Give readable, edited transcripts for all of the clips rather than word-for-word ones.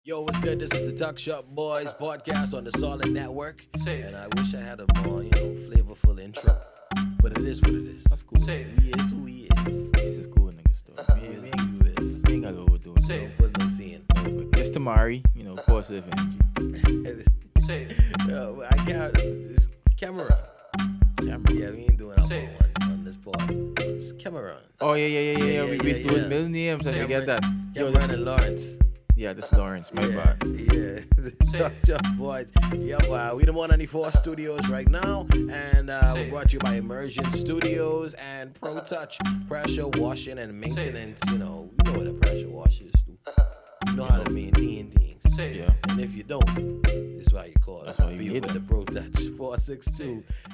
Yo, what's good? This is the Tuckshop Boys podcast on the Solid Network, and I wish I had a more, flavorful intro, but it is what it is. That's cool. We is who he is. This is cool, niggas, though. Who is who you is. We ain't gotta overdo it. Don't put no scene. But it's Tamari, positive energy. Yo, I got this Cameron. Yeah, we ain't doing alpha one on this part. It's Cameron. Oh, yeah. We used to do yeah. it middle names. I forget that. Cameron and Lawrence. Yeah, this is Lawrence. My bad. Yeah, the Tuckshop Boys. Yo, we the 194 studios right now, and we're brought to you by Immersion Studios and Pro Touch Pressure Washing and Maintenance. You know what a pressure washers do. You know how to maintain things. Yeah. And if you don't, this is why you call it. That's why you Be need with it. the Pro Touch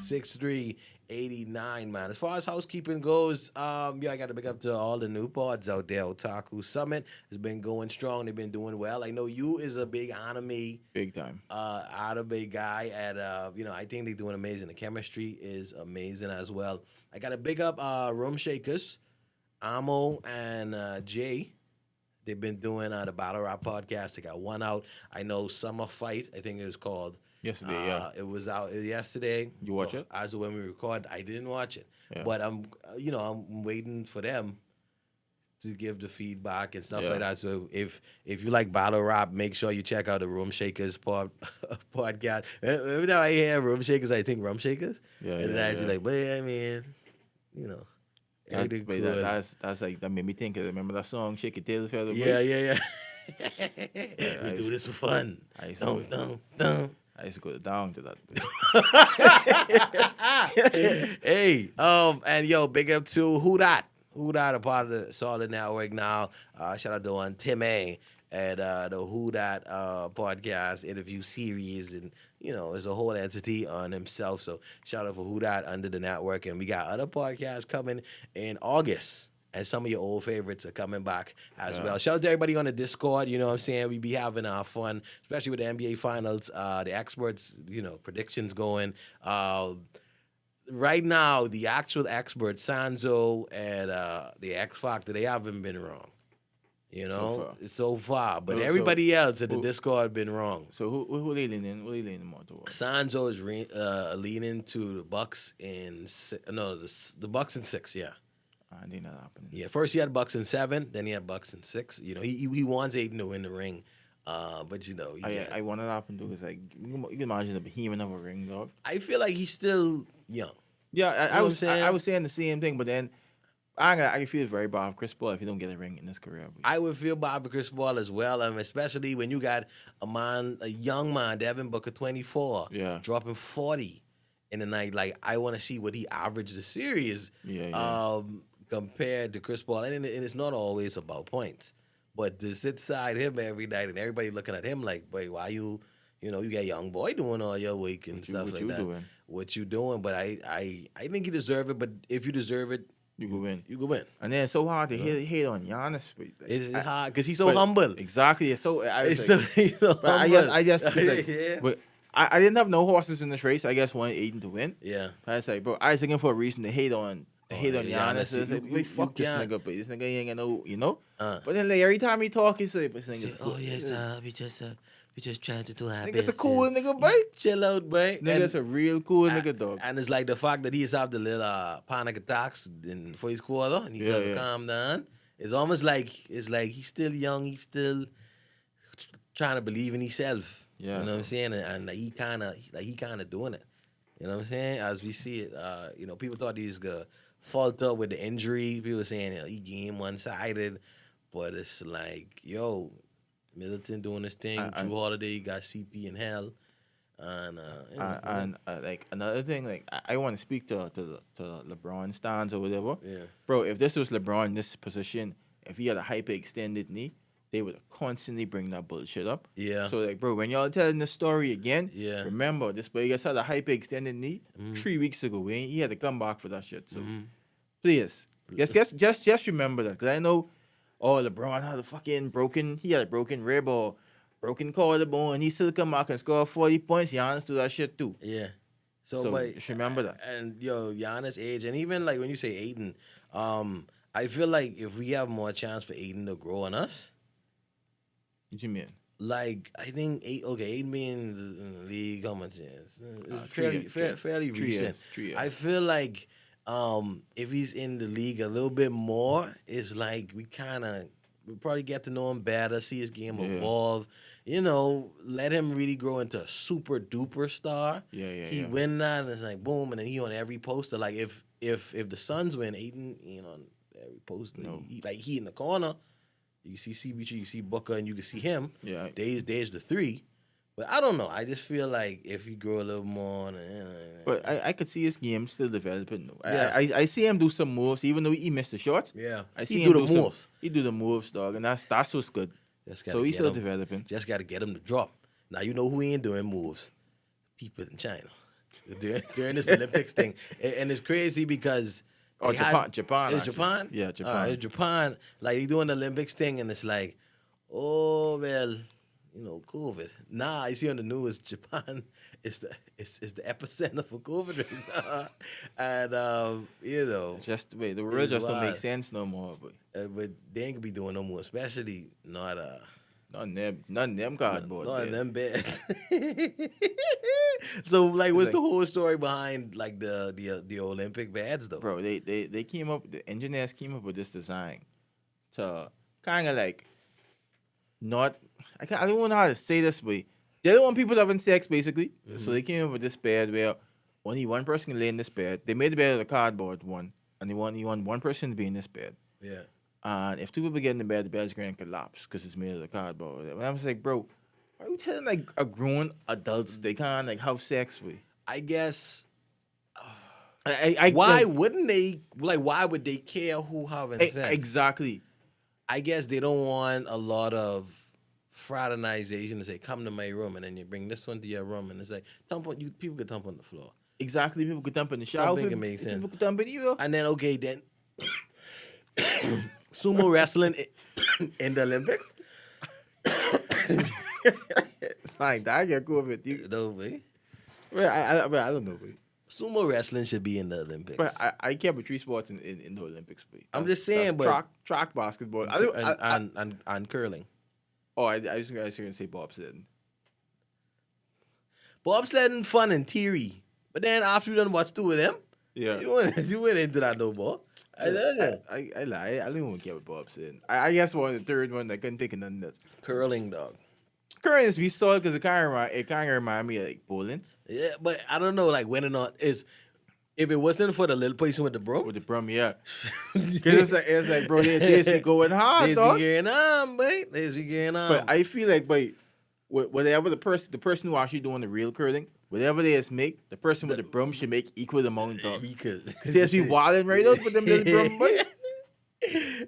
462-6389, man. As far as housekeeping goes, I got to big up to all the new pods out there. Otaku Summit has been going strong. They've been doing well. I know you is a big anime, Big time. anime guy. And I think they're doing amazing. The chemistry is amazing as well. I got to big up Room Shakers, Amo and Jay. They've been doing the Battle Rap podcast. They got one out. I know Summer Fight, I think it was called. Yesterday, yeah. It was out yesterday. You watch it? As of when we record, I didn't watch it. Yeah. But I'm waiting for them to give the feedback and stuff Yeah. like that. So if you like battle rap, make sure you check out the Room Shakers podcast. Every time I hear Room Shakers, I think Rum Shakers. Yeah, And then yeah, I actually yeah. like, but I mean, everything But cool. that's like, that made me think. Remember that song, Shake Your Tail Feather? Yeah. I We do used- this for fun. I used to- Dum. I used to go down to that. Hey, and yo, big up to Who That, a part of the Solid Network now. Shout out to one Timmy at the Who That podcast interview series, and it's a whole entity on himself. So shout out for Who That under the network, and we got other podcasts coming in August. And some of your old favorites are coming back as well. Shout out to everybody on the Discord. You know what I'm saying? We be having our fun, especially with the NBA Finals. The experts, predictions going. Right now, the actual experts, Sanzo and the X Factor, they haven't been wrong. So far. But So- everybody else at the who- Discord been wrong. So who they leaning? Who they leaning more towards? Sanzo is leaning to the Bucks the Bucks in 6. Yeah. I think that happening. Yeah, first he had Bucks in 7, then he had Bucks in 6. He wants Aiden to win the ring, but I want to happen too. It's like you can imagine the behemoth of a ring, dog. I feel like he's still young. Yeah, know what I'm saying? I was saying the same thing, but then I feel very bad for Chris Paul if he don't get a ring in his career. I would feel bad for Chris Paul as well, especially when you got a young man, Devin Booker, 24, Yeah. dropping 40 in the night. Like, I want to see what he averaged the series. Yeah. Compared to Chris Paul. And it's not always about points. But to sit side him every night and everybody looking at him like, boy, why you got young boy doing all your week and stuff what like you that. doing? What you doing? But I think you deserve it. But if you deserve it, You go win. you go win. And then it's so hard to hate on Giannis. But It's hard because he's so humble. Exactly. It's so. He's so But humble. I just like, Yeah. but I didn't have no horses in this race. I just wanted Aiden to win. Yeah. I was like, bro, I was looking for a reason to hate on. yeah, Giannis. Giannis. It's like, You- wait, you fuck this can't. nigga, but this nigga ain't got no, Uh. But then like, every time he talk, he say, but this nigga's Oh yes, we just trying to do our nigga's a best. cool and nigga, boy. Chill out, boy. Nigga's a real cool nigga, dog. And it's like the fact that he has had the little panic attacks in the first quarter and he's Yeah. calm down. It's almost like he's still young. He's still trying to believe in himself. Yeah. You know what I'm saying? And he kind of doing it. You know what I'm saying? As we see it, people thought he's gonna falter with the injury. People were saying he game one-sided, but it's like, yo, Middleton doing his thing. Drew Holiday got CP in hell. And Like another thing, like I want to speak to LeBron stands or whatever. Yeah. Bro, if this was LeBron in this position, if he had a hyper-extended knee, they would constantly bring that bullshit up. Yeah. So like, bro, when y'all telling the story again, Yeah. remember this boy just had a hyper-extended knee 3 weeks ago. He had to come back for that shit. So please, just remember that, because I know, LeBron had a broken rib or broken collarbone, and he still come back and score 40 points. Giannis do that shit too. Yeah. So but just remember that. And Giannis' age, and even like when you say Aiden, I feel like if we have more chance for Aiden to grow on us, What you mean? like I think 8. Okay, 8 million in the league. How much is? It's 3 years, fairly 3 years, recent. 3 years. I feel like if he's in the league a little bit more, it's like we probably get to know him better, see his game Yeah, evolve. Let him really grow into a super duper star. yeah, yeah, He yeah. win that, and it's like boom, and then he on every poster. Like if the Suns win, Aiden, on every poster. No, He in the corner. You see CB3, you see Booker, and you can see him. yeah. There's the three. But I don't know. I just feel like if he grow a little more, But I could see his game still developing. Though. Yeah. I see him do some moves, even though he missed the shots. yeah, I he see do him the do some. moves. He do the moves, dog, and that's what's good. Just So gotta he's get still him. developing. Just gotta get him to drop. Now you know who he ain't doing moves. People in China during this Olympics thing, and it's crazy because Oh, they Japan, had- Japan. It was actually. Japan. Yeah, Japan. It's Japan. Like they doing the Olympics thing, and it's like, oh well, COVID. Nah, I see on the news Japan is the epicenter for COVID right now, and Just wait, the world it's just don't make wild. sense no more. But But they ain't gonna be doing no more, especially not none them cardboard. not Man. them bad. So like, what's like- the whole story behind like the Olympic bads though? Bro, they came up. The engineers came up with this design to kind of like not. I don't know how to say this, but they don't want people having sex basically. So they came up with this bed where only one person can lay in this bed. They made the bed out of cardboard one, and you want one person to be in this bed. Yeah. And if two people get in the bed's going to collapse because it's made out of cardboard. And I was like, bro, why are you telling like a grown adults they can't like have sex with? I guess I why like, wouldn't they like? Why would they care who having sex? exactly. I guess they don't want a lot of fraternization to say, come to my room, and then you bring this one to your room, and it's like people could thump on the floor. Exactly, people could dump in the shower. Thumping People, can make sense. people could dump in you. And then then sumo wrestling in the Olympics. It's fine. I get cool with you. No way. Well, I don't know, but, Sumo wrestling should be in the Olympics. I care about three sports in the Olympics. But I'm just saying, that's but track basketball. I don't. and curling. I was going to say bobsled. Bobsledding fun in theory, but then after you done watch two of them, Yeah. you went into that no more. I don't know. I lie. I don't even care about bobsled. I guess the third one I couldn't think of nothing else. Curling, dog. Current is we saw because it kind of remind me of like bowling Yeah, but I don't know, like, whether or not is if it wasn't for the little person with the broom. with the brum. Yeah. Because it's like bro, they be going hard, They's dog. be getting on, mate. They's be getting on. But I feel like, whatever the person who actually doing the real curling, whatever they is make, the person with the broom should make equal amount of. because Because they just be wilding right out with them little broom, boy.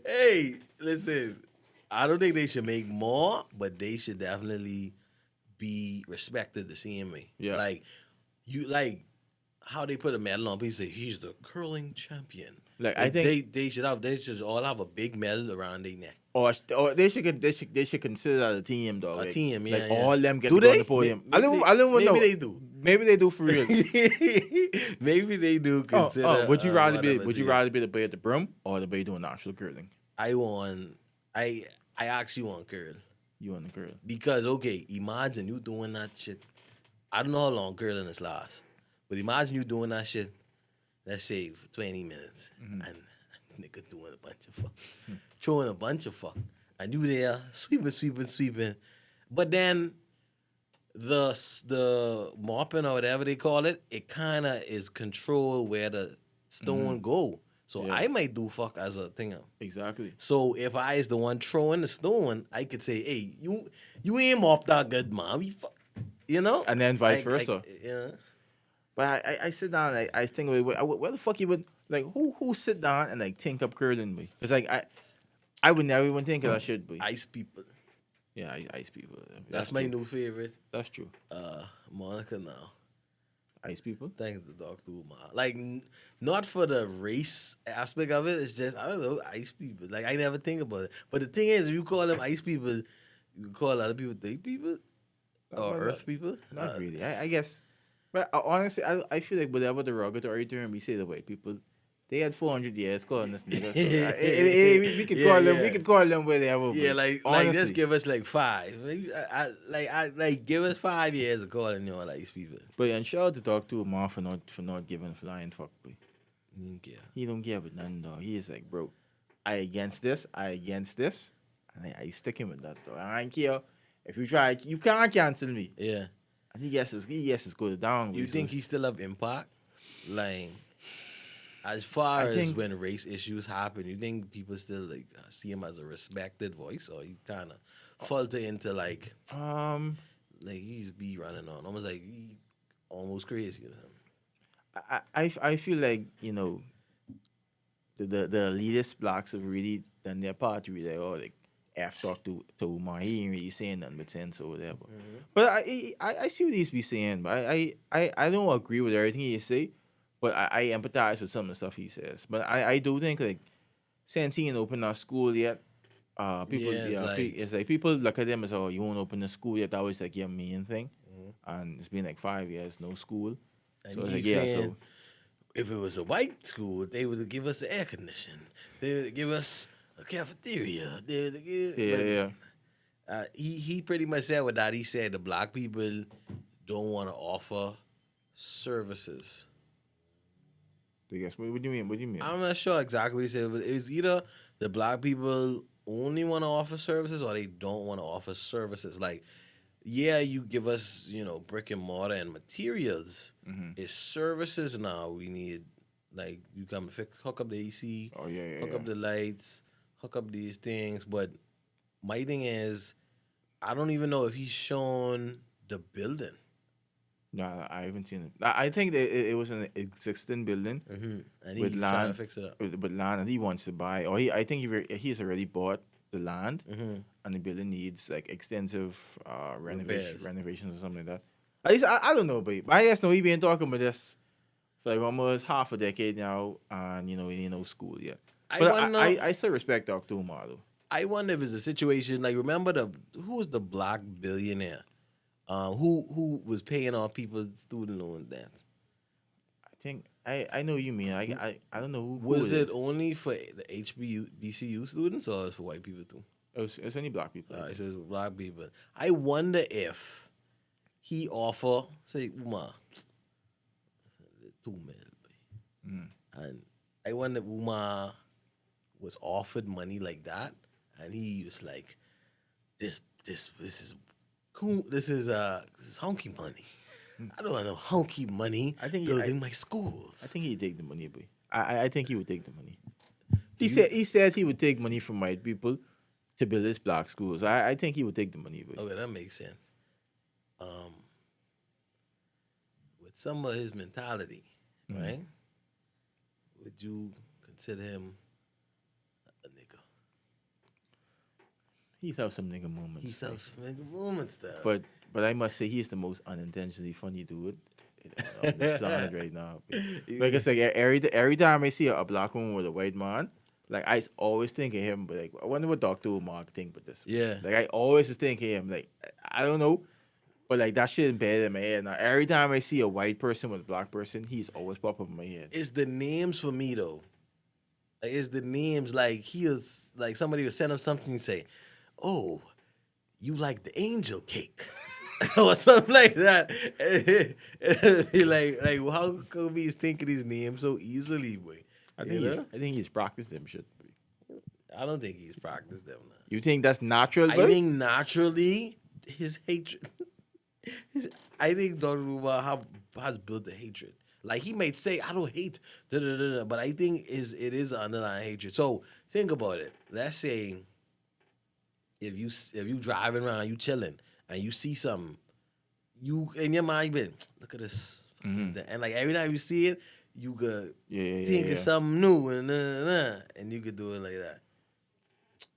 Hey, listen. I don't think they should make more, but they should definitely be respected the same way. Yeah. Like how they put a medal on. People say he's the curling champion. Like, I think- they should all have a big medal around their neck. Or they should consider that a team, dog. A team, yeah, Like yeah. all them get Do to go on they? the podium. Maybe I don't know. maybe they do. Maybe they do for real. Maybe they do consider. Would you rather be? whatever Would you team. rather be the boy at the broom or the boy doing actual curling? I actually want curl. You on the curl? Because, okay, imagine you doing that shit. I don't know how long curling is last, but imagine you doing that shit, let's say, for 20 minutes, and nigga doing a bunch of fuck, throwing a bunch of fuck, and you there, sweeping. But then the mopping or whatever they call it, it kind of is control where the stone go. So Yeah. I might do fuck as a thing. Exactly. So if I is the one throwing the stone, I could say, "Hey, you ain't mopped that good, mom. You know." And then vice versa. Yeah. But I sit down and I think, where the fuck you would like who sit down and like think up curling me? Because like I would never even think of that shit. But Ice people. yeah, ice people. That's my true. new favorite. That's true. Monica now. Ice people. Thanks the dog too, ma. Like not for the race aspect of it. It's just I don't know, ice people. Like I never think about it. But the thing is, if you call them ice people, you call a lot of people day people or Not- earth people. Not really. I guess. But honestly, I feel like whatever derogatory term we say the white people, They had 400 years calling this nigga. So we could Yeah, call them. We yeah. could call them whatever. Yeah, But like just honestly, give us like 5. Like give us 5 years of calling you all like these people. but and shout out to talk to Omar for not giving a flying fuck. Boy. Yeah. He don't care about nothing though. He is like, bro, I against this. And I sticking with that though. I don't care if you try. You can't cancel me. Yeah. And he guesses go down. You boy. think So he still have impact? Like as far I as think- when race issues happen, you think people still like see him as a respected voice, or you kind of falter into like he's be running on almost like he almost crazy or something. I feel like the elitist blacks have really done their part to be like, oh, like F talk to Umar. He ain't really saying nothing but sense or whatever. But I see what he's be saying, but I don't agree with everything he say, but I empathize with some of the stuff he says. But I do think like since he ain't opened our school yet, people it's like people look at them as, oh, you won't open the school yet. That was like your main thing, and it's been like 5 years no school. And So you it's like, keep yeah, saying, so if it was a white school, they would give us an air condition. They would give us a cafeteria. They would give, yeah. He pretty much said with that. He said the black people don't want to offer services. I guess what do you mean? What do you mean? I'm not sure exactly what he said, but it was either the black people only want to offer services or they don't want to offer services. Like, yeah, you give us, brick and mortar and materials. It's services now. We need, like, you come hook up the AC, hook up the lights, hook up these things. But my thing is, I don't even know if he's shown the building. No, I haven't seen it. I think that it was an existing building And with he's land, trying to fix it up. with land, and he wants to buy. Or I think he's already bought the land, and the building needs like extensive renovations or something like that. At least I don't know, but I guess no, he been talking about this for like almost half a decade now, and he ain't no school yet. But I still respect Dr. Umar though. I wonder if it's a situation like, remember who was the black billionaire who was paying off people's student loan debts? I think I know what you mean. I don't know who Was it it is. only for the BCU students or for white people too? It's only black people. All right, so it's black people. I wonder if he offer, say, Umar, 2 million, and I wonder if Umar was offered money like that, and he was like, "This is cool. This is honky money. I don't want no honky money. I think building my schools. I think he'd take the money, boy. I think he would take the money. He said he would take money from white people to build his black schools. I think he would take the money, boy. Okay, that makes sense. With some of his mentality, right? Would you consider him a nigga? He's have some nigga moments. He's some nigga moments though. But I must say he's the most unintentionally funny dude on this planet right now. Like I said, every time I see a black woman with a white man, like I always think of him. But like I wonder what Dr. Umar think about this. Yeah. Like I always just think of him. Like I don't know. But like that shit embedded in my head. Now every time I see a white person with a black person, he's always pop up in my head. It's the names for me though. Like, it's the names. Like he is like somebody will send him something and say, "Oh, you like the angel cake." Or something like that. like how come he's thinking these names so easily, boy? I think he's practiced them shit. I don't think he's practiced them now. You think that's natural? I think naturally his hatred. I think Dr. Umar has built a hatred. Like he might say, "I don't hate," but I think it is an underlying hatred. So think about it. Let's say if you driving around, you chilling, and you see something, you in your mind, you been look at this, and like every time you see it, you could think it's something new, and you could do it like that.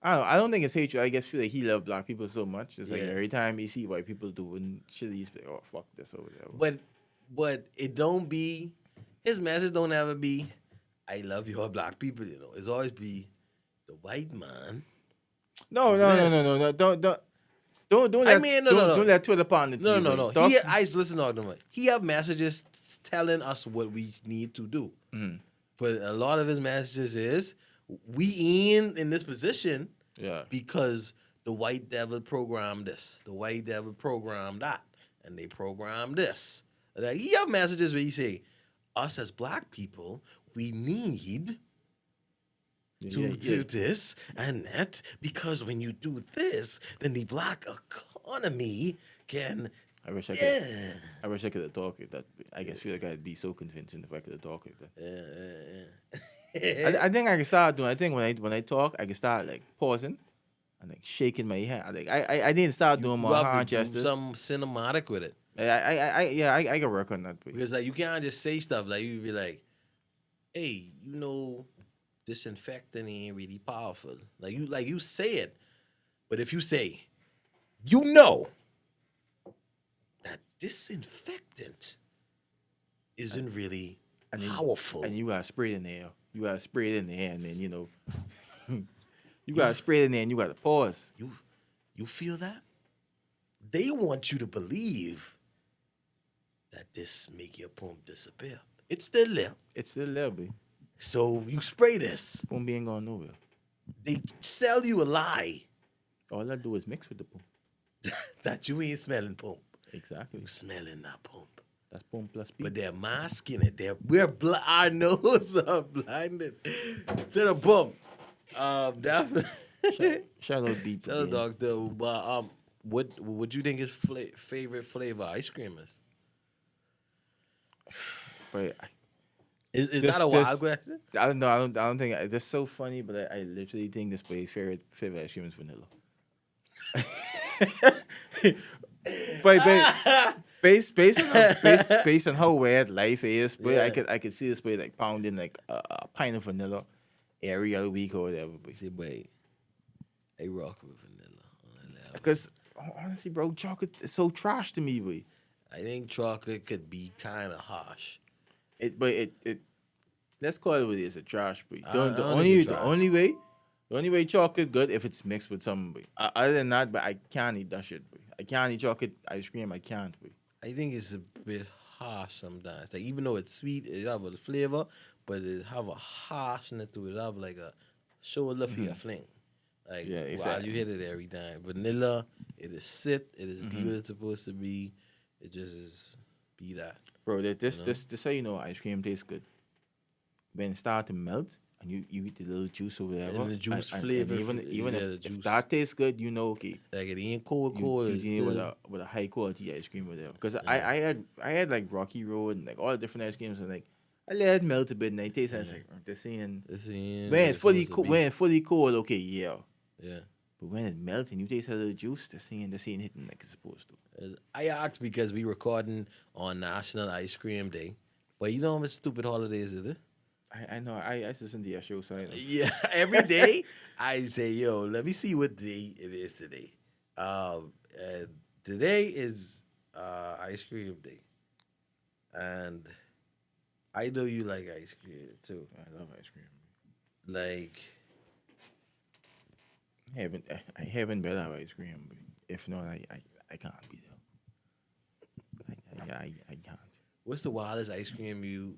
I don't think it's hatred. I guess feel like he loved black people so much. It's like every time he see white people doing shit, he's like, "Oh fuck this" or whatever. But it don't be his message. Don't ever be, "I love your black people." It's always be the white man. No. Don't I mean, no. Don't let Twitter partner. No. Listen to him. He have messages telling us what we need to do. But a lot of his messages is we in this position Yeah. because the white devil programmed this, the white devil programmed that, and they programmed this. Like he have messages where he say, us as black people, we need to Yeah. do this and that because when you do this, then the black economy can. I wish I could. Yeah. I wish I could have talked it. That I guess feel like I'd be so convincing if I could have talked it. I think I can start doing. I think when I talk, I can start like pausing and like shaking my hand. Like I need to start doing You more have hand to do gestures. something cinematic with it. I can work on that. But Because like you can't just say stuff like you be like, "Hey, you know, disinfectant ain't really powerful." Like you say it, but if you say, "You know that disinfectant isn't really and then- powerful," and you gotta spray it in the air. You gotta spray it in the air, and then you gotta spray it in there, and you gotta pause. you feel that they want you to believe that this make your pump disappear. It's still there, It's still there, baby. so you spray this. Boom ain't going nowhere. They sell you a lie All I do is mix with the boom. that you ain't smelling pump. Exactly. You smelling that pump. That's boom plus B. But they're masking it. Our nose are blinded to the pump. Definitely. Shout out beats. Tell the again. doctor. But what you think his favorite flavor ice cream is? But Is This- that a wild this- question? I don't know. I don't think that's so funny. But I literally think this boy's favorite ice cream is vanilla. but based on how weird life is, but Yeah. I could see this boy like pounding like a pint of vanilla every other week or whatever. See, wait. I rock with vanilla on that level. Because honestly, bro, chocolate is so trash to me, boy. I think chocolate could be kind of harsh. It let's call it what it is, a trash, boy. I don't think it's trash. The only way chocolate good if it's mixed with something, boy. Other than that, but I can't eat that shit, boy. I can't eat chocolate ice cream. I can't, boy. I think it's a bit harsh sometimes. Like even though it's sweet, it have a flavor, but it have a harshness to it. It have like a shoulder for your fling. Like Yeah, wow, exactly. you hit it every time. Vanilla, it is sit. It is be what it's supposed to be. It just is be that. Bro, this how you know ice cream tastes good. When it start to melt and you eat the little juice or whatever, And the juice and flavor, even yeah, the if juice. that tastes good, you know, okay, Like it ain't cold. you It's dealing still- with a high quality ice cream or whatever. Because I had like Rocky Road and like all the different ice creams and like I let it melt a bit and I taste and it's like this ain't It's in- when it's fully supposed to cool. be. When it's fully cold, okay, yeah. Yeah. But when it melts and you taste a little juice, this ain't hitting like it's supposed to. I asked because we recording on National Ice Cream Day, but you know how much stupid holidays it is. I know. I listen to your show, so I know. Yeah, every day I say, "Yo, let me see what day it is today." And today is ice cream day, and I know you like ice cream too. I love ice cream. Like, I haven't better have ice cream. But if not, I can't be there. I can't. what's the wildest ice cream you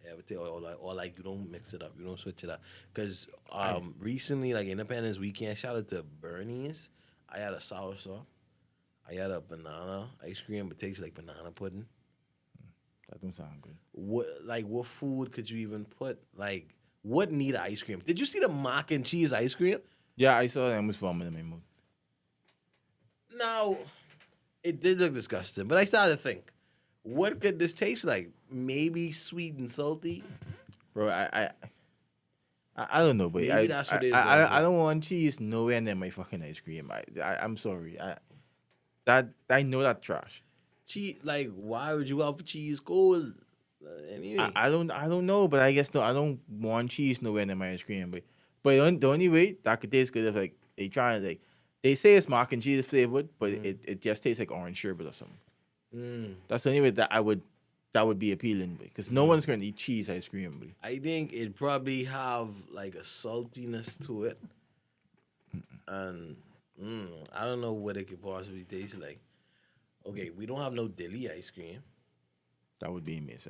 ever take, or like you don't mix it up, you don't switch it up? Because recently, like Independence Weekend, shout out to Bernie's. I had a soursop. I had a banana ice cream, but tastes like banana pudding. That don't sound good. What food could you even put? Like, what need ice cream? Did you see the mac and cheese ice cream? Yeah, I saw that and was vomiting in my mouth. No, it did look disgusting, but I started to think, what could this taste like? Maybe sweet and salty. Bro, I don't know, but Maybe that's what it is, I bro. don't want cheese nowhere near my fucking ice cream. I'm sorry. I know that trash. Cheese, like, why would you have cheese cold? Anyway, I don't know, but I guess no, I don't want cheese nowhere near my ice cream. But the only way that could taste good is like they try to like they say it's mac and cheese flavored, but it just tastes like orange sherbet or something. That's the only way that would be appealing because no one's gonna eat cheese ice cream. Boy. I think it probably have like a saltiness to it, and I don't know what it could possibly taste like. Okay, we don't have no dilly ice cream. That would be miss.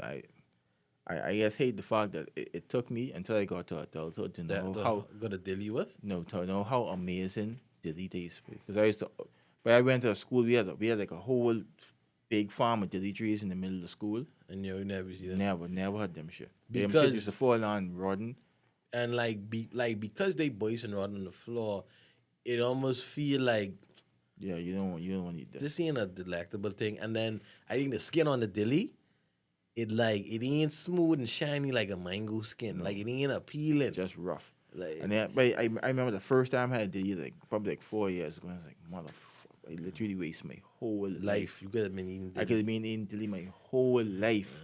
I guess hate the fact that it took me until I got to adulthood to That know the how go to Delhi was. no to know how amazing dilly tastes. Because I used to, when I went to a school, we had like a whole big farm of dilly trees in the middle of the school. And you never see that Never had them shit. Them shit used to because fall on rotten. and because they boys and rot on the floor, it almost feel like Yeah, you don't want to eat this. this ain't a delectable thing. And then I think the skin on the dilly, it ain't smooth and shiny like a mango skin. Like it ain't appealing. Just rough. Like And then, but I remember the first time I had dilly, like probably like 4 years ago. I was like, motherfucker, I literally wasted my whole life. you could have been eating I dilly. could have been eating dilly my whole life.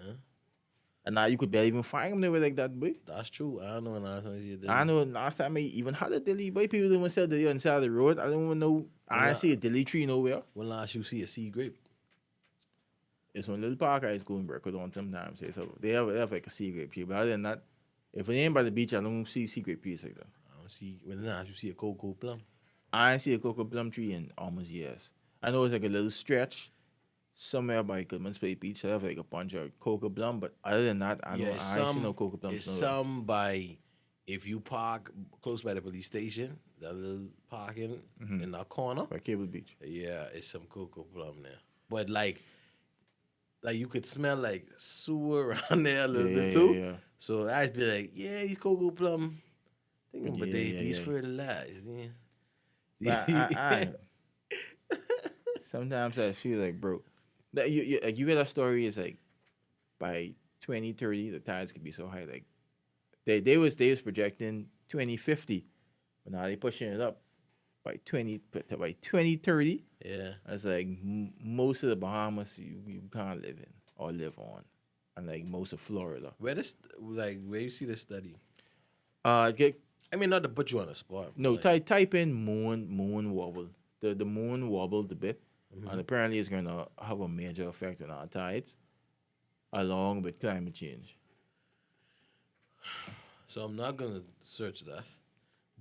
And now you could barely even find them there like that, boy. That's true. I don't know when last time I see a dilly. I know last time I even had a dilly, boy. People don't even sell dilly on the side of the road. I don't even know. I Well, ain't see a dilly tree nowhere. When last you see a sea grape? It's one little park I used to go and work with on sometimes. So they have like a sea grape tree. But other than that, if it ain't by the beach, I don't see sea grape trees like that. I don't see when last you see a cocoa plum. I ain't see a cocoa plum tree in almost years. I know it's like a little stretch somewhere by Goodman's Bay Beach. They have like a bunch of cocoa plum, but other than that, I ain't see no cocoa plums. It's nowhere. some by if you park close by the police station, that little parking in the corner. By Cable Beach. Yeah, it's some cocoa plum there. But like you could smell like sewer around there a little bit too. Yeah. So I'd be like, yeah, these cocoa plum. Thinking, but these Yeah. fertilized. Yeah. But sometimes I feel like, bro, that you read a story is like by 2030 the tides could be so high. Like they was projecting 2050, but now they pushing it up by 2030. Yeah. It's like most of the Bahamas you can't live in or live on, and like most of Florida. Where you see the study? Get I mean, not to put you on the spot. no like, type in moon wobble. The moon wobbled a bit, and apparently it's gonna have a major effect on our tides, along with climate change. So I'm not gonna search that.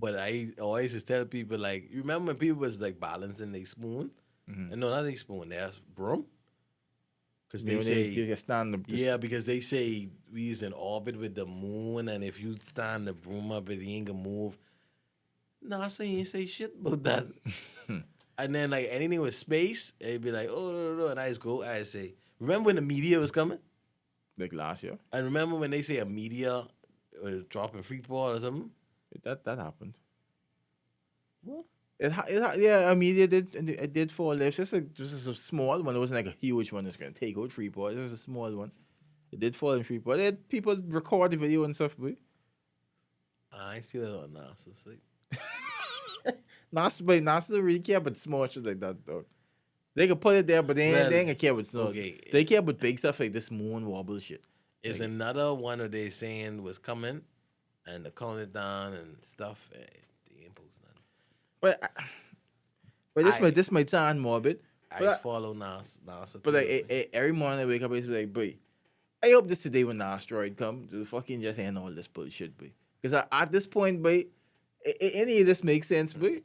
But I always just tell people like, you remember when people was like balancing their spoon? And no, not their spoon, their broom. Because they say, they stand up. yeah, because they say we is in orbit with the moon, and if you stand the broom up, it ain't gonna move. NASA ain't say shit about that. And then like anything with space, it'd be like, oh no, and I just go, I say, remember when the meteor was coming? like last year. And remember when they say a meteor was dropping Freeport or something? That happened. What? Yeah, I mean, it did fall. It's just a small one. It wasn't like a huge one that's gonna take out Freeport. It was a small one. It did fall in Freeport. People record the video and stuff, but I ain't see that on NASA. So. NASA don't really care about small shit like that though. They can put it there, but they ain't gonna care about small. Okay. They care about big stuff like this moon wobble shit. Is another one of they saying was coming, and they count it down and stuff. They ain't post nothing. But this might sound morbid. I follow NASA. But like every morning I wake up, I be like, boy, I hope this today when the asteroid come, just fucking just end all this bullshit, boy. Because at this point, boy, any of this makes sense, boy.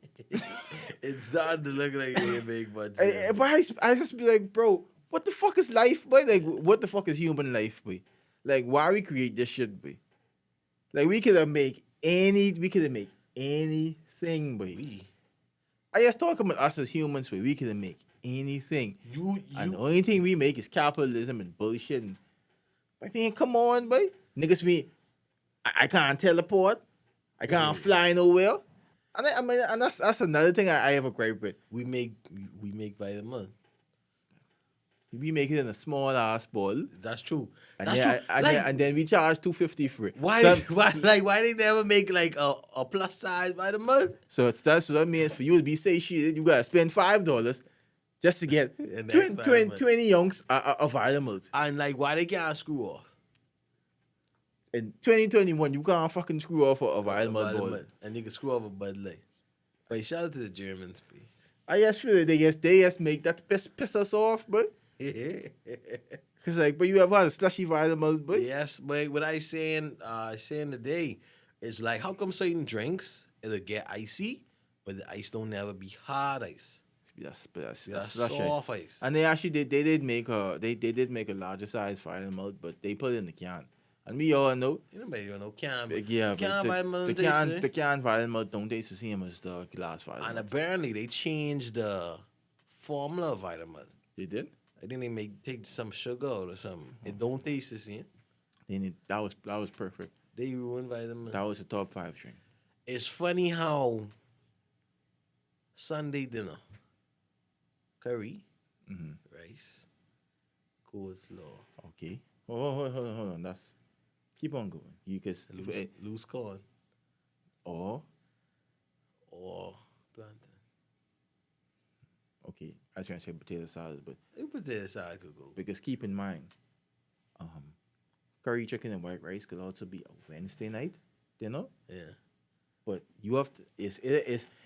It's starting to look like it ain't big, but But I just be like, bro, what the fuck is life, boy? Like, what the fuck is human life, boy? Like, why we create this shit, boy? Like, we could have make anything, boy. I just talk about us as humans, boy. We could have make anything. And the only thing we make is capitalism and bullshit. And, I mean, come on, boy. Niggas, I can't teleport. I can't fly nowhere. And that's another thing I have a gripe with. we make vitamin. We make it in a small ass bottle. That's true. And That's then, true. and then we charge $250 for it. Why they never make like a plus size vitamin? So that means for you to be satiated, you gotta spend $5 just to get And 20 ounces of vitamins. And like, why they can't screw off? In 2021, you can't fucking screw off a vitamin bottle. And you can screw off a Bud Light. But shout out to the Germans, please. I just feel that they just make that piss us off, but cause like, but you have had a slushy vitamins, but Yes, but what I saying today is like, how come certain drinks it'll get icy, but the ice don't never be hard ice? that's Slush soft ice. And they actually they did make a larger size vitamin, but they put it in the can. And we all know, Anybody you know can yeah, but can buy monetization. the can vinyl malt don't taste the same as the glass vinyl And malt. apparently they changed the formula of vitamin. They did. I think they make take some sugar out or something. It don't taste the same. They need, that was perfect. They ruin vitamin. That was a top 5 drink. It's funny how Sunday dinner, curry, rice, coleslaw, Okay. Hold on. That's keep on going. You can loose corn, or or plantain. okay. I was trying to say potato salad, but Potato salad could go. because keep in mind, curry chicken and white rice could also be a Wednesday night dinner. Yeah. But you have to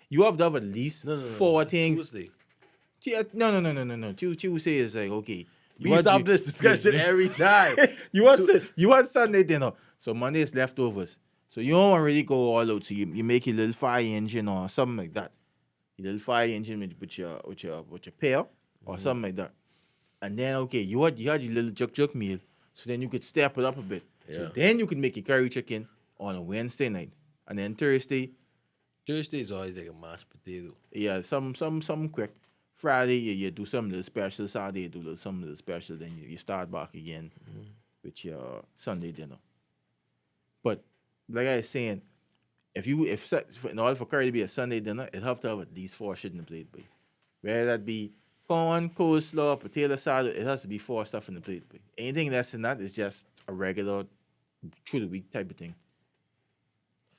you have to have at least No, 4 it's things. Tuesday. No. Tuesday is like okay. We stop this discussion every time. You want Sunday dinner. So Monday is leftovers. So you don't really go all out. So you make your little fire engine or something like that. Your little fire engine with your pail or something like that. And then okay, you had your little juk meal. So then you could step it up a bit. So Yeah. then you could make your curry chicken on a Wednesday night. And then Thursday, Thursday is always like a mashed potato. yeah, some quick. Friday, you do some little special. Saturday, you do some little special. Then you start back again with your Sunday dinner. But like I was saying, in order for curry to be a Sunday dinner, it have to have at least 4 shit in the plate, boy. Whether that be corn, coleslaw, potato salad, it has to be 4 stuff in the plate, boy. Anything less than that is just a regular through the week type of thing.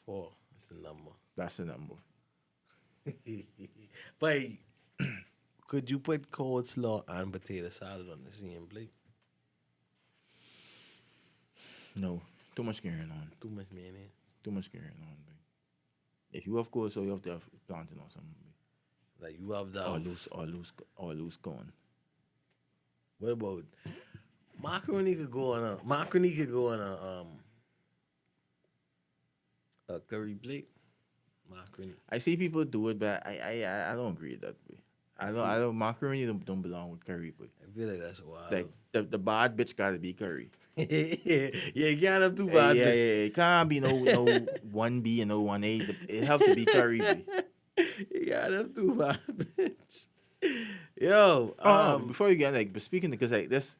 4 is the number. That's the number. But could you put coleslaw and potato salad on the same plate? No, too much carrying on. Too much mayonnaise. Too much carrying on, boy. If you have coleslaw, you have to have plantain or something, boy. Like you have that. Or loose corn. What about macaroni? Could go on a curry plate. Macaroni. I see people do it, but I don't agree with that, boy. I don't macaroni don't belong with curry, boy. I feel like that's wild. Like the bad bitch gotta be curry. Yeah, you can't have too bad. Yeah. It can't be no 1B and no 1A. It have to be curry, boy. You gotta have too bad, bitch. Yo, Before you get like, but speaking because like this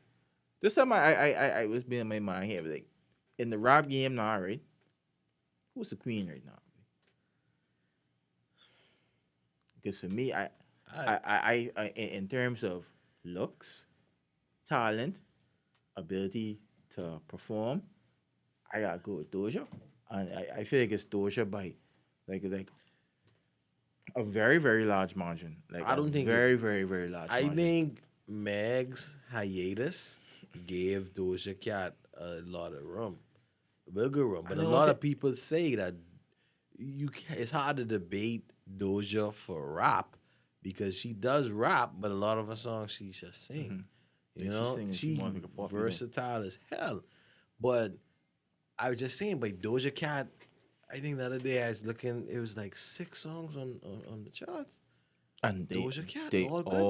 time I was being in my mind here, like in the rap game now, right? Who's the queen right now? Because for me, I in terms of looks, talent, ability to perform, I gotta go with Doja, and I feel like it's Doja by like a very very large margin. Like I don't think very very large. I margin. think Meg's hiatus gave Doja Cat a lot of room, real good room. But a lot of people say that it's hard to debate Doja for rap because she does rap, but a lot of her songs she just sing. You know, she's versatile as hell. But I was just saying, but Doja Cat, I think the other day I was looking, it was like 6 songs on the charts. And Doja Cat, they all good?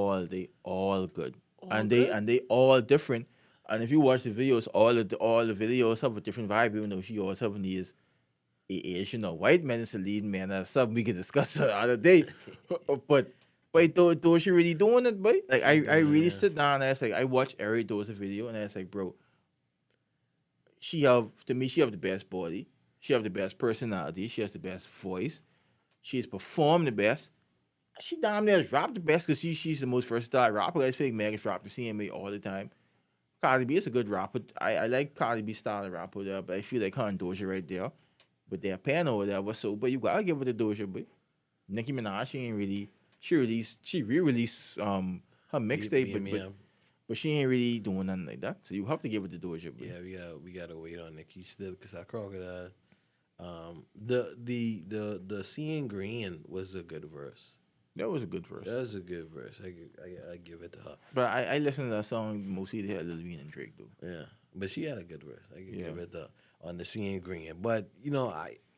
all good. All And good? they all different. And if you watch the videos, all the videos have a different vibe, even though she always having these Asian or white men as a lead man. That's something we can discuss the other day. but Doja really doing it, boy. Like I really sit down and I was like, I watch every Doja video and I was like, bro, she have the best body. She have the best personality. She has the best voice. She's performed the best. She damn near rap the best because she's the most versatile rapper. I feel like Megan's rap the same way all the time. Cardi B is a good rapper. I like Cardi B style of rapper there, but I feel like her and Doja right there. But their pen over there was so, but you gotta give it to Doja, but Nicki Minaj, she re-released her mixtape, but she ain't really doing nothing like that. So you have to give it to Doja, but Yeah, we gotta wait on Nicki still because I crocodile. The Seeing Green was a good verse. that was a good verse. That was a good verse. I give it to her. But I listened to that song mostly they had Lil Wayne and Drake though. Yeah, but she had a good verse. I can Yeah. give it to her on the Seeing Green. But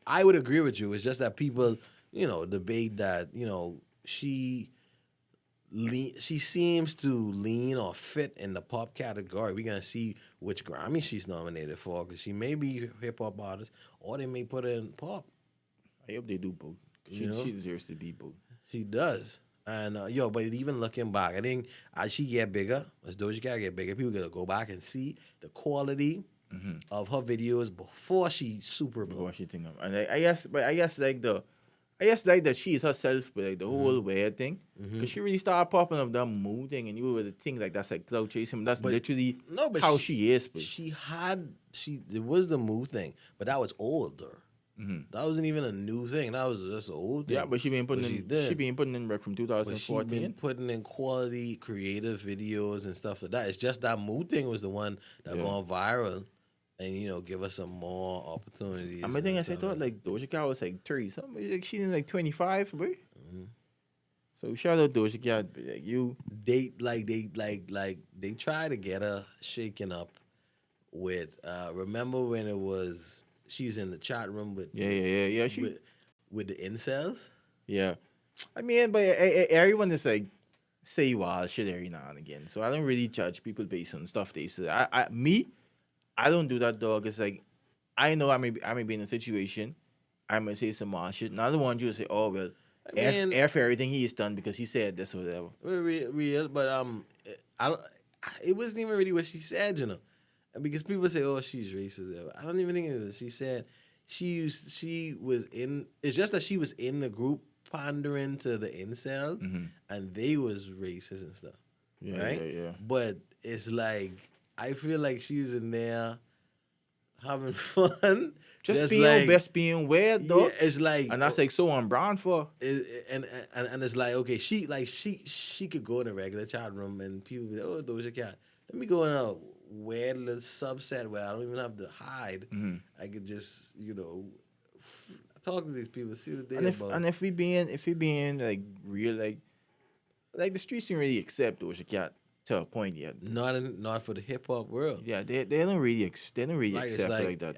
I would agree with you. It's just that people debate that she she seems to lean or fit in the pop category. We're gonna see which Grammy she's nominated for because she may be hip hop artist or they may put her in pop. I hope they do both. You know? She deserves to be both. She does. And but even looking back, I think as she get bigger, as Doja Cat get bigger, people gonna go back and see the quality of her videos before she super blew. Before she think of, and I guess, but I guess like that she is herself, but like the whole weird thing, because she really started popping up that mood thing, and you were the thing like that's like cloud chasing. That's literally But how she is. But it was the mood thing, but that was older. That wasn't even a new thing. That was just an old thing. yeah, but she been putting in work from But she 2014. been putting in quality, creative videos and stuff like that. It's just that mood thing was the one that gone viral, and give us some more opportunities. I mean, thing is, I thought like Doja Cat was like 30 something. Like she's like 25, boy. So shout out Doja Cat, but, like you. They try to get her shaken up with. Remember when it was she was in the chat room with Yeah. She with the incels. yeah. I mean, but everyone is like say wild shit every now and again. So I don't really judge people based on stuff they say. I don't do that, dog. It's like I know I may be in a situation. I might say some wild shit. And I don't want you to say, oh well, F everything he's done because he said this or whatever. Real, but it wasn't even really what she said, because people say, oh, she's racist. I don't even think it was. She said she was in. It's just that she was in the group pandering to the incels, and they was racist and stuff, right? Yeah. But it's like I feel like she was in there having fun. Just being weird, though. Yeah, it's like, and that's like so on brand for. And it's like, okay, she could go in a regular chat room and people be like, oh, Doja Cat. Let me go in a weird little subset where I don't even have to hide. I could just talk to these people, see what they're about. And if we being like real, like the streets didn't really accept Doja Cat to a point yet. Not for the hip hop world. Yeah, they don't really accept it like that.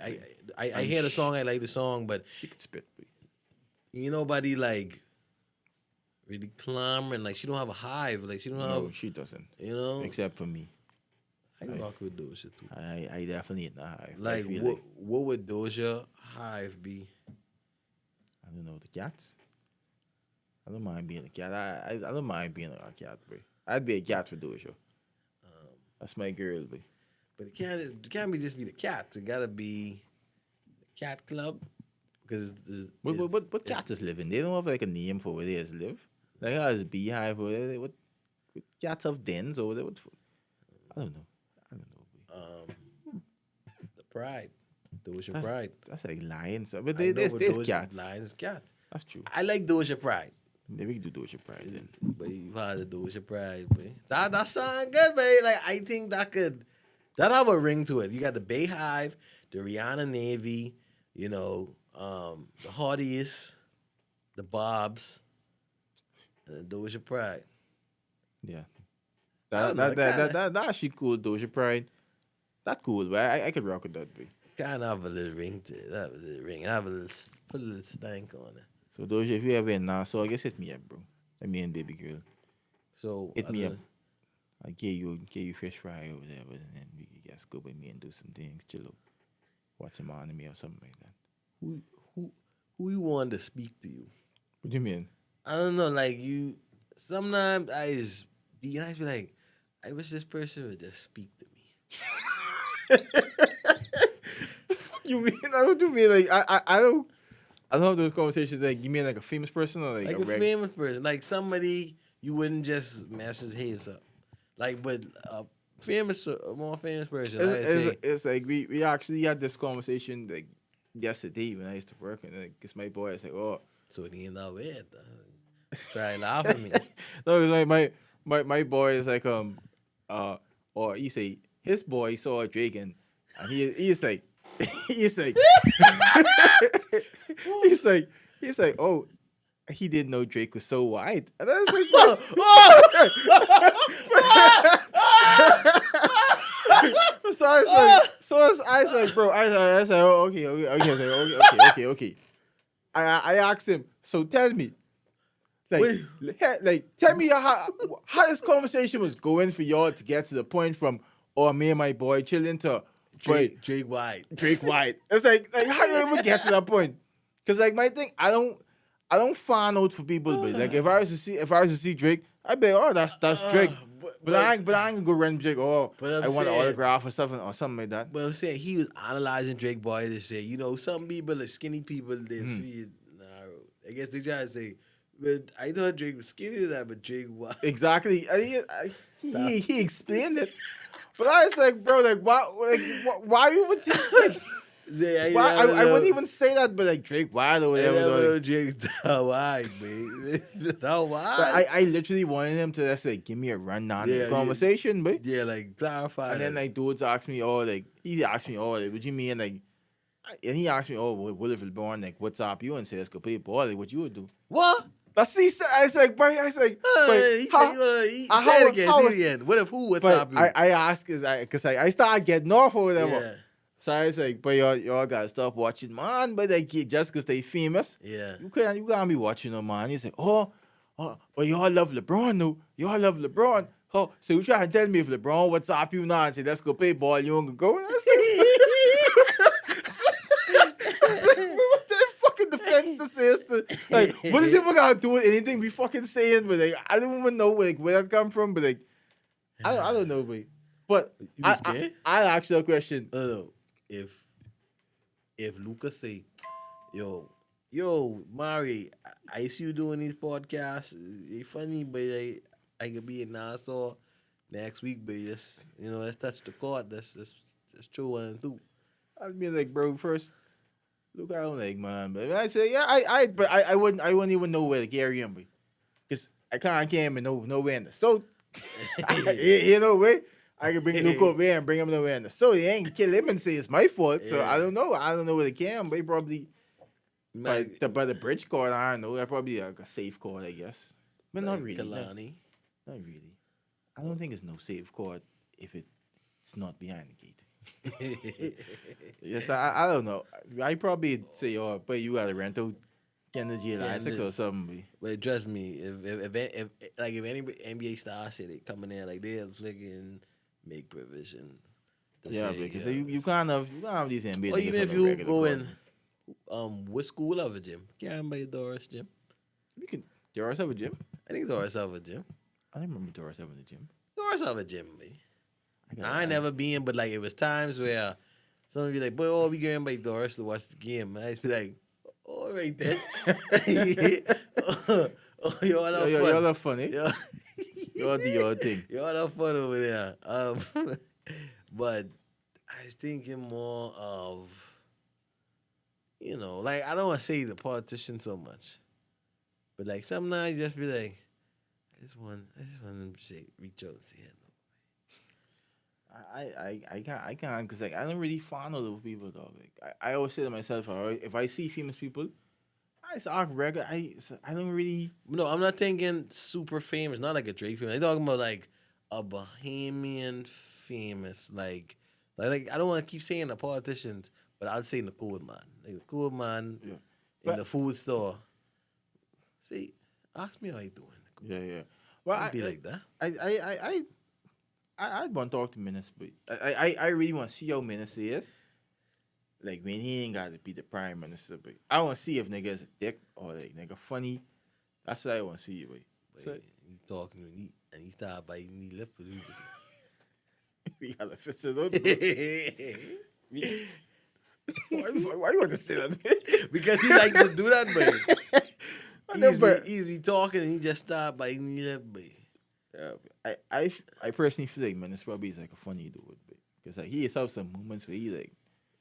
I hear the song, I like the song, but she could spit. Nobody like really clamoring. Like she don't have a hive. Like she don't have. No, she doesn't. Except for me. I rock with Doja too. I definitely in the hive. Like what would Doja hive be? I don't know, the cats. I don't mind being a cat. I don't mind being a cat, bro. I'd be a cat for Doja. That's my girl, bro. But it can't be just be the cats. It gotta be the cat club because what cats is living? They don't have like a name for where they is live. Like how is beehive or what cats have dens or what? I don't know. The Pride. Doja Pride. That's like lions. But there's cats. Lions, cats. That's true. I like Doja Pride. Maybe we can do Doja Pride then. But you've had the Doja Pride, man. That sound good, man. Like I think that have a ring to it. You got the Bayhive, the Rihanna Navy, the Hardies, the Bobs, and the Doja Pride. Yeah. That actually cool, Doja Pride. That's cool, but I could rock with that, boy. Kind of have a little ring to it. Have a little ring. Put a little stank on it. So Doja, if you ever in Nassau, I guess hit me up, bro. Let me and baby girl. So hit me up. I'll get you fish fry over there, and then we can just go with me and do some things, chill out, watch some anime or something like that. Who you want to speak to you? What do you mean? I don't know. Like you, sometimes I just be like, I wish this person would just speak to me. The fuck you mean? I don't do mean like I don't have those conversations. Like you mean like a famous person or like a famous person, like somebody you wouldn't just message hey what's up, like but a more famous person. It's like we actually had this conversation like yesterday when I used to work, and like it's my boy. It's like so he ain't that weird. Try laugh at me. No, it's like my boy is like or he say his boy saw Drake and he's like he's like he's like oh he didn't know Drake was so white, and I was like I was like bro I said oh okay I asked him, so tell me Wait. Tell me how this conversation was going for y'all to get to the point from me and my boy chilling to Drake White. Drake White. It's like how you even get to that point? Because like my thing, I don't find out for people, but like if I was to see Drake, I'd be that's Drake. But I ain't gonna go run Drake. But I want an saying- autograph or something like that. But I'm saying he was analyzing Drake Boy to say, some people, like skinny people, they feel narrow. I guess they try to say, but I thought Drake was skinny to that, but Drake White. Exactly. He explained it. But I was like, bro, why you would think like, why I wouldn't even say that, but like Drake White or I whatever. never Like, know Drake that wide, man. That wide. but I literally wanted him to just like give me a rundown of the conversation, but Yeah, like clarify. and then like dudes asked me, he asked me, what you mean, like, and he asked me, what if LeBron, like, what's up? You and say let's go play ball, like, what you would do? What? That's he said. I was like, but He said it again. Say it again. What if who? What's but up? I asked because I started getting off or whatever. Yeah. So I was like, but y'all gotta stop watching, man. But like, just because they famous, Yeah. you can't be watching them, man. He's like, but y'all love LeBron, though. Y'all love LeBron. Oh, so you trying to tell me if LeBron what's up you now and say let's go play ball, you don't go? And I said, what the fucking defense to say? Like, what is it got to do with anything we fucking saying? But like, I don't even know like where that come from. But like, I don't know, but You was scared? I ask you a question. No. If Lucas say, yo, Mari, I see you doing these podcasts. It's funny, but I could be in Nassau next week, but just let's touch the court. That's true 1 and 2. I'd be like, bro, first, look, I don't like, man. But I say, yeah, but I wouldn't even know where to carry him, because I can't carry him nowhere in the south. Way. I can bring Luke over here and bring him nowhere in the south. He ain't kill him and say it's my fault. So I don't know. I don't know where to carry him, but he probably by the bridge court. I don't know. That probably like a safe court, I guess. But not really. Kalani. Not really. I don't think it's no safe court if it's not behind the gate. Yes, I don't know. I probably say, but you got a rental, Kennedy license or something. But trust me, if any NBA stars say they coming in, like they'll flicking make provisions. Yeah, because you kind of have these NBA. Or even if you go in, what school of a gym? Can't buy Doris gym. You can Doris have a gym. I think Doris have a gym. I don't remember Doris having a gym. Doris have a gym, man. I ain't never been, but like it was times where someone be like, "Boy, we going by Doris to watch the game." And I just be like, "All right then." Y'all are funny. Y'all do your thing. Y'all have fun over there. But I was thinking more of, like I don't want to say the politician so much, but like sometimes you just be like, I just want them to say, reach out and say hello. I can't because like I don't really follow those people, dog. Like I always say to myself, if I see famous people, I talk regular. I don't really. No, I'm not thinking super famous. Not like a Drake famous. I'm talking about like a Bahamian famous. Like I don't want to keep saying the politicians, but I'd say the cool man. Like the cool man in the food store. See, ask me how you doing. Yeah. Well, I'd be like that. I'd want to talk to Menace, but I really want to see how Menace is. Like when he ain't got to be the prime minister, but I want to see if nigga is a dick or like nigga funny. That's what I want to see, boy. So, he talking and he started biting me lip. We gotta fix it up. Why you want to say that? Because he like to do that, boy. He's be talking and he just start biting me lip, boy. Yeah, I personally feel like Menace probably is like a funny dude, because like he has some moments where he like.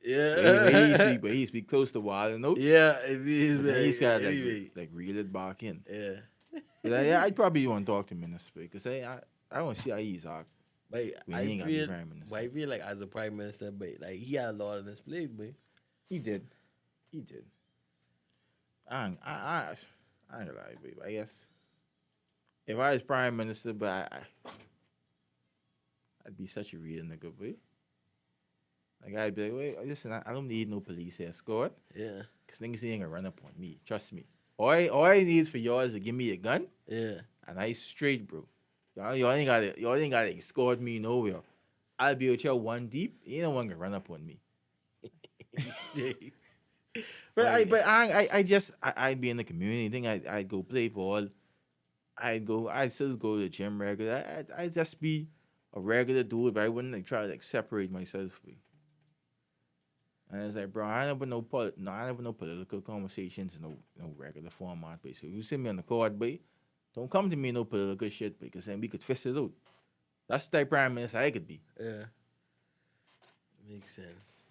Yeah, but he speak close to wild and yeah, it is. He's got like reel it back in. Yeah, but I'd probably want to talk to Minister because I want to see how he's act. But I feel like as a prime minister, but like he had a lot on his plate, but he did. I ain't gonna lie, babe. I guess if I was prime minister, but I'd be such a real nigga, boy. Like, I'd be like, wait, listen, I don't need no police escort. Yeah. Because niggas ain't gonna run up on me. Trust me. All I need for y'all is to give me a gun, Yeah. and I straight, bro. Y'all ain't gotta escort me nowhere. I'll be with y'all one deep. You no one can run up on me. But But I yeah. but I'd be in the community thing. I'd go play ball. I'd still go to the gym regular. I'd just be a regular dude, but I wouldn't like try to like separate myself. And it's like, bro, I never no political conversations in no regular format. Basically, you see me on the court, but don't come to me no political shit because then we could fist it out. That's the type of prime minister I could be. Yeah. Makes sense.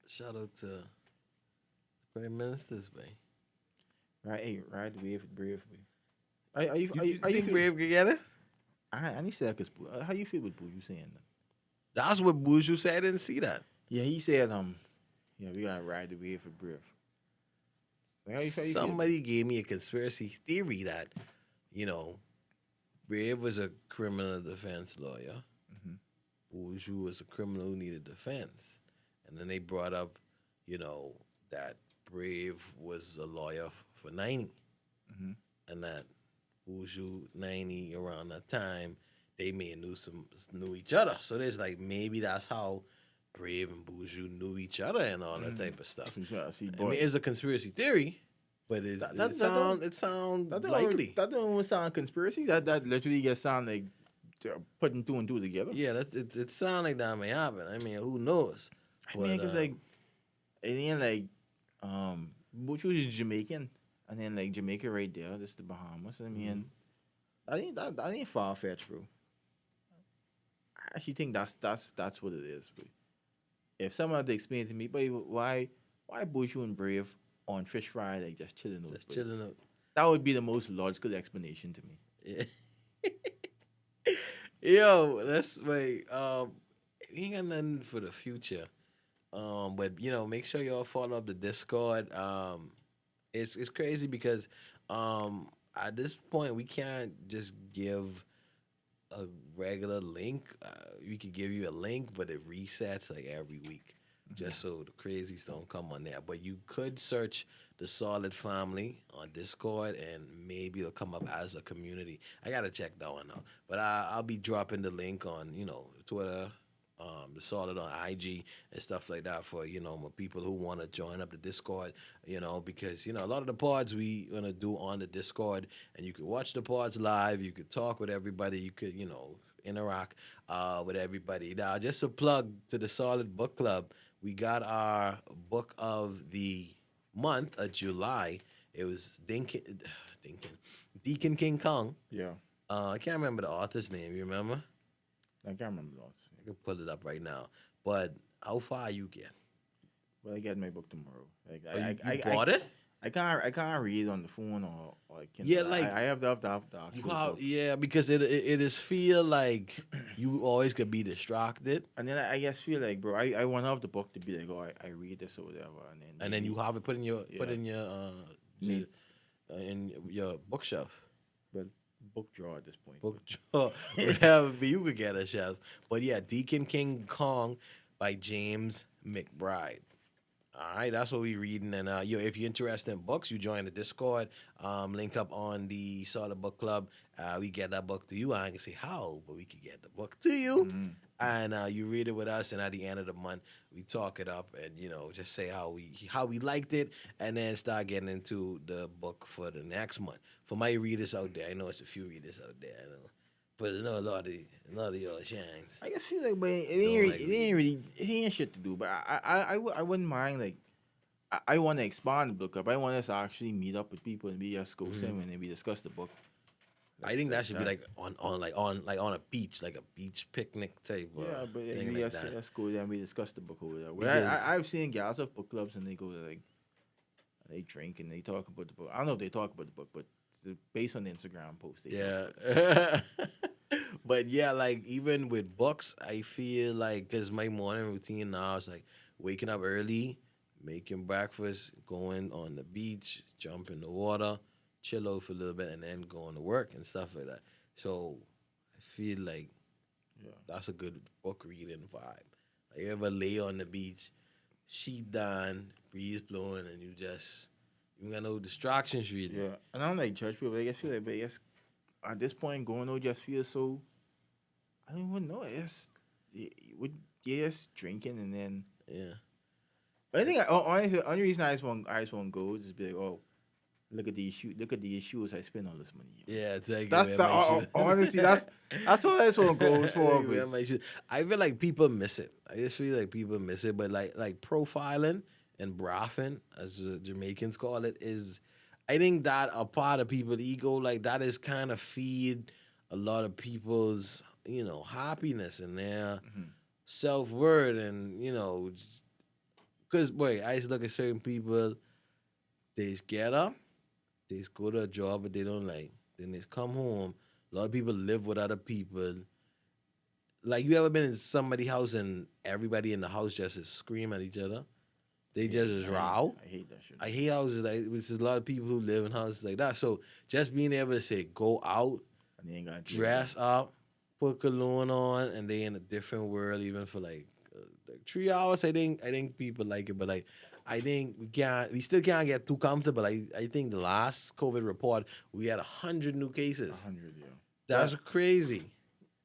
Shout out to Prime Ministers, man. Right, hey, ride the wave with brave. Are you You, are you, you are you think feel? Brave could get it? I need to say that 'cause, how you feel with Boo? You saying that? That's what Buju said. I didn't see that. Yeah, he said yeah, we gotta ride the wave for brave. Like, how you feel? Somebody gave me a conspiracy theory that, you know, Brave was a criminal defense lawyer. Mm-hmm. Buju was a criminal who needed defense. And then they brought up, you know, that Brave was a lawyer for 90. Mm-hmm. And that Buju 90 around that time, they may have knew each other. So there's like maybe that's how Brave and Buju knew each other and all that type of stuff. See, I mean, boy. it's a conspiracy theory, but it That, it that, that don't sound it sound that likely. don't even sound conspiracy. That literally just sound like they're putting two and two together. Yeah, it sound like that may happen. I mean, who knows? I mean, But cause like and then like Buchu is Jamaican, and then like Jamaica right there, this the Bahamas. I mean, that ain't far fetched, bro. I actually think that's what it is, bro. If someone had to explain to me, but why Buchu and Brave on Fish Fry like just chilling out, just bro? chilling up. That would be the most logical explanation to me. Yeah. Yo, that's wait. We ain't got nothing for the future. But you know, make sure y'all follow up the Discord. It's crazy because at this point we can't just give a regular link. We could give you a link, but it resets like every week, just so the crazies don't come on there. But you could search the Solid Family on Discord, and maybe it'll come up as a community. I gotta check that one out. But I'll be dropping the link on Twitter. The Solid on IG and stuff like that for my people who want to join up the Discord, because a lot of the pods we gonna do on the Discord, and you can watch the pods live, you could talk with everybody, you could interact with everybody. Now, just a plug to the Solid Book Club. We got our book of the month of July. It was Deacon King Kong. Yeah, I can't remember the author's name. You remember? I can't remember those. I can pull it up right now. But how far you get? Well, I get my book tomorrow. Like Oh, you bought it? I can't read on the phone or Kindle. Yeah, like I have the you actual have, book. yeah, because it is feel like you always could be distracted, And then I just feel like, bro, I want to have the book to be like, oh, I read this or whatever, and then you have it put in your Yeah. your, in your bookshelf. well, book drawer at this point. Book drawer, whatever, but you could get a shelf. But yeah, Deacon King Kong by James McBride. All right, that's what we reading. And if you're interested in books, you join the Discord. Link up on the Solid Book Club. We get that book to you. I ain't gonna say how, but we could get the book to you, and you read it with us. And at the end of the month, we talk it up and just say how we liked it, and then start getting into the book for the next month. For my readers out there, I know it's a few readers out there, I know, but I know a lot of y'all shines. I just feel like, but Don't like it ain't shit to do. But I wouldn't mind like I want to expand the book up. I want us to actually meet up with people and we just go swimming and we discuss the book. I think that should be like on a beach, like a beach picnic type. Yeah, but then thing we like just, that. just go there and we discuss the book over there. Because- I've seen gals of book clubs and they go to like they drink and they talk about the book. I don't know if they talk about the book, but based on the Instagram post, they talk about Yeah. But yeah, like even with books, I feel like because my morning routine now is like waking up early, making breakfast, going on the beach, jump in the water, chill out for a little bit, and then going to work and stuff like that. So I feel like Yeah. that's a good book reading vibe. Like you ever lay on the beach, sheet down, breeze blowing, and you You got no distractions really. Yeah, and I don't like judge people. But I guess feel like, but I guess at this point, going out just feels so. I don't even know. It's would yes drinking and then. Yeah. But I think honestly, the only reason I just want to go is just be like, oh, look at these shoes I spend all this money on. Yeah, take That's away the my shoes. honestly that's what I just want to go for. Take away But my shoes. I feel like people miss it. I just feel like people miss it. But like profiling and brothing, as the Jamaicans call it, is I think that a part of people's ego, like that is kind of feed a lot of people's, happiness and their self worth and, because boy, I just look at certain people, they just get up, they just go to a job that they don't like. Then they just come home. A lot of people live with other people. Like you ever been in somebody's house and everybody in the house just is screaming at each other? They just is row. I hate that shit. I hate houses like there's a lot of people who live in houses like that. So just being able to say go out, And they ain't got dress up, put cologne on, and they in a different world even for like 3 hours. I think people like it, but like I think we still can't get too comfortable. I think the last COVID report we had 100 new cases. 100, yeah. That's crazy.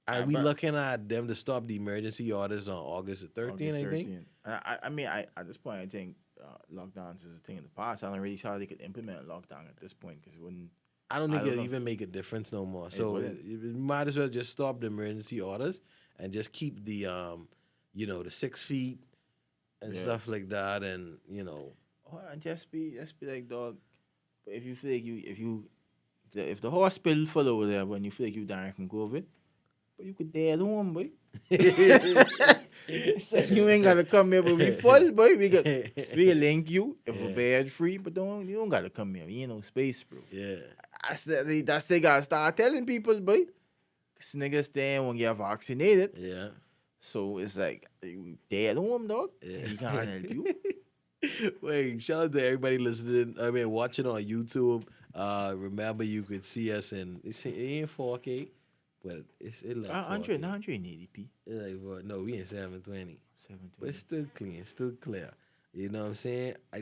And we but- looking at them to stop the emergency orders on August the 13th, I think. I mean, at this point, I think lockdowns is a thing in the past. I don't really see how they could implement a lockdown at this point because it wouldn't. I don't think I don't it'll know. even make a difference no more. So wouldn't. you might as well just stop the emergency orders and just keep the the 6 feet and Yeah. stuff like that, and Or just be like, dog. But if you feel like if the hospital full over there when you feel like you dying from COVID, but you could stay at home, boy. So you ain't gotta come here, but we full, boy. We can link you if we're bed free, but you don't gotta come here. You ain't no space, bro. yeah. That's they gotta start telling people, boy. Cause niggas they won't get vaccinated. Yeah. So it's like stay at home, dog. Yeah. He can't help you. Wait, shout out to everybody listening. I mean, watching on YouTube. Remember, you could see us in it ain't 4K, but it like 4K. 180p. It's like what? No, we in 720. 720. But it's still clean, still clear. You know what I'm saying? I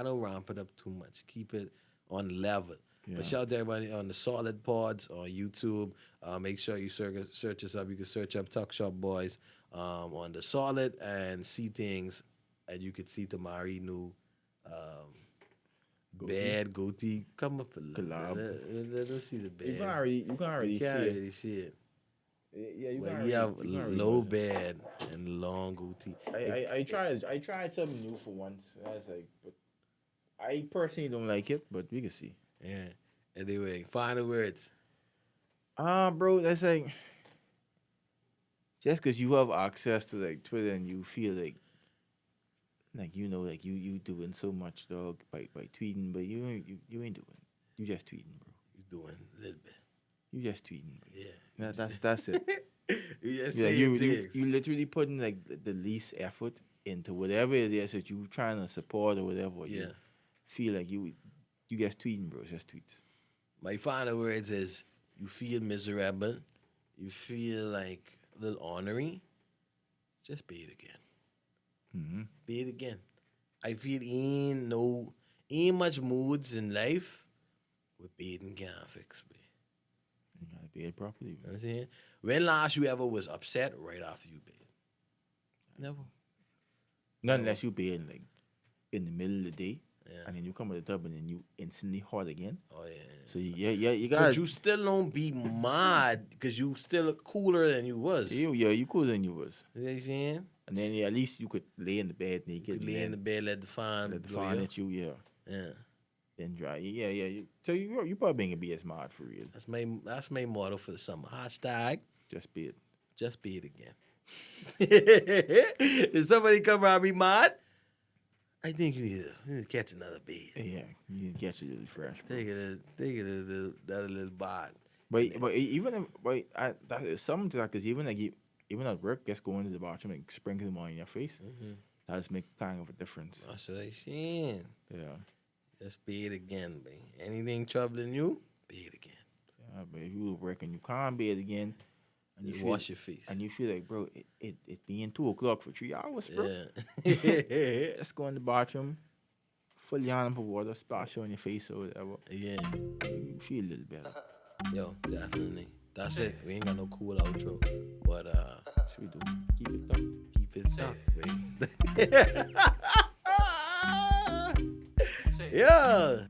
don't ramp it up too much. Keep it on level. Yeah. But shout out to everybody on the Solid Pods on YouTube. Make sure you search us up. You can search up Tuckshop Boys on the Solid and see things. And you could see Tamari new bad goatee. Come up a little Collab. bit. Let us see the bad. You can't already You can't really see it. Yeah, you But can't he have you can't low really- bad and long goatee. I tried something new for once. I was like, but I personally don't like it, but we can see. Yeah. Anyway, final words. Bro, that's like just because you have access to like Twitter and you feel like you doing so much, dog, by tweeting, but you ain't doing. You just tweeting, bro. You doing a little bit. You just tweeting. Bro. Yeah. That's it. You just Yeah, saying things. you literally putting like the least effort into whatever it is that you trying to support or whatever. Or Yeah. You feel like you just tweeting, bro. Just tweets. My final words is you feel miserable. You feel like a little ornery. Just be it again. Mm-hmm. Be it again. I feel ain't much moods in life with bathing can't fix me. You gotta be it properly. You know what I'm saying? When last you ever was upset right after you bathed? Never. Not unless you be in like in the middle of the day, Yeah. and then you come with a tub and then you instantly hot again. Oh yeah. So you got. But you still don't be mad because you still cooler than you was. you cooler than you was. You know what I'm saying? And then at least you could lay in the bed naked. You could lay in the bed, let the fan let the blow fan you. at you, yeah. Yeah. Then dry. So you probably ain't gonna be as mad for real. That's my motto for the summer. Hashtag Just be it. just be it again. If somebody come around me mad, I think you need to catch another bed. Yeah, you need to get you a little fresh. Bro. Take it a little bad. But even if, that is something because even at work, just going to the bathroom and sprinkling them on your face, that does make kind of a difference. That's what I saying. Yeah. Just be it again, baby. Anything troubling you, be it again. Yeah, but if you work and you can't be it again, and you Just feel, wash your face. and you feel like, bro, it being 2 o'clock for 3 hours, bro. Yeah. Let's go in the bathroom, full yarn and put water splash on your face or whatever. Yeah. You feel a little better. Yo, definitely. That's it. We ain't got no cool outro. But Should we do? Keep it up. keep it. Wait. Yeah.